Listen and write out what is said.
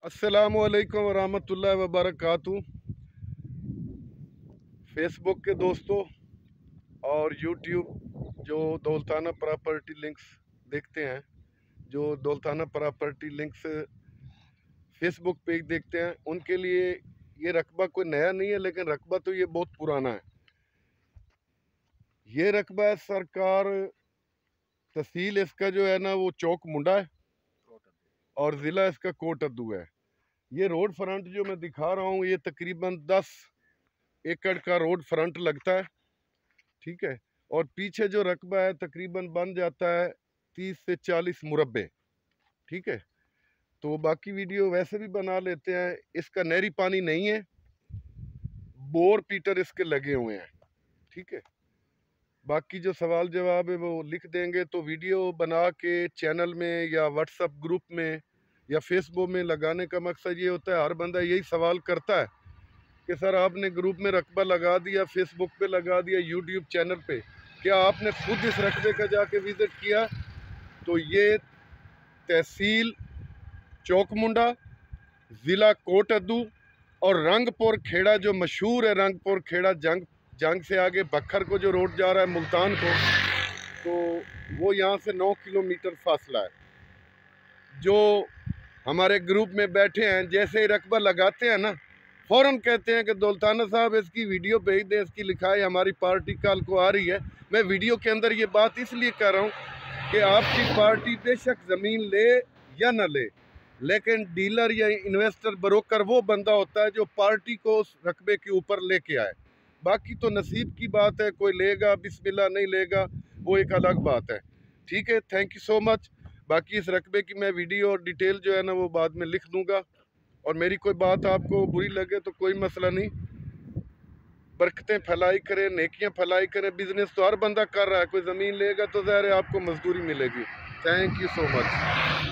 अस्सलामुअलैकुम वरहमतुल्लाहि वबरकातुहू। फेसबुक के दोस्तों और यूट्यूब जो दौलताना प्रॉपर्टी लिंक्स देखते हैं, जो Daultana property links Facebook page देखते हैं, उनके लिए ये रकबा कोई नया नहीं है, लेकिन रकबा तो ये बहुत पुराना है। ये रकबा है सरकार, तहसील इसका जो है ना वो चौक मुंडा है और ज़िला इसका कोट अद्दू है। ये रोड फ्रंट जो मैं दिखा रहा हूँ, ये तकरीबन 10 एकड़ का रोड फ्रंट लगता है, ठीक है। और पीछे जो रकबा है तकरीबन बन जाता है 30 से 40 मुरब्बे, ठीक है। तो बाकी वीडियो वैसे भी बना लेते हैं। इसका नहरी पानी नहीं है, बोर पीटर इसके लगे हुए हैं, ठीक है। बाकी जो सवाल जवाब है वो लिख देंगे, तो वीडियो बना के चैनल में या व्हाट्सएप ग्रुप में या फेसबुक में लगाने का मकसद ये होता है, हर बंदा यही सवाल करता है कि सर आपने ग्रुप में रकबा लगा दिया, फेसबुक पे लगा दिया, यूट्यूब चैनल पे, क्या आपने खुद इस रकबे का जाके विज़िट किया? तो ये तहसील चौकमुंडा, ज़िला कोट अद्दू और रंगपुर खेड़ा, जो मशहूर है रंगपुर खेड़ा, जंग से आगे बखर को जो रोड जा रहा है मुल्तान को, तो वो यहाँ से 9 किलोमीटर फासला है। जो हमारे ग्रुप में बैठे हैं, जैसे ही रकबा लगाते हैं ना, फ़ौरन कहते हैं कि दौलताना साहब इसकी वीडियो भेज दें, इसकी लिखाई हमारी पार्टी कल को आ रही है। मैं वीडियो के अंदर ये बात इसलिए कर रहा हूँ कि आपकी पार्टी बेशक ज़मीन ले या न ले, लेकिन डीलर या इन्वेस्टर ब्रोकर वो बंदा होता है जो पार्टी को उस रकबे के ऊपर लेके आए। बाकी तो नसीब की बात है, कोई लेगा बिस्मिल्लाह, नहीं लेगा वो एक अलग बात है, ठीक है। Thank you so much. बाकी इस रकबे की मैं वीडियो और डिटेल जो है ना वो बाद में लिख दूंगा, और मेरी कोई बात आपको बुरी लगे तो कोई मसला नहीं। बरकतें फैलाई करें, नेकियां फैलाई करें। बिजनेस तो हर बंदा कर रहा है, कोई ज़मीन लेगा तो ज़ाहिर है आपको मजदूरी मिलेगी। Thank you so much.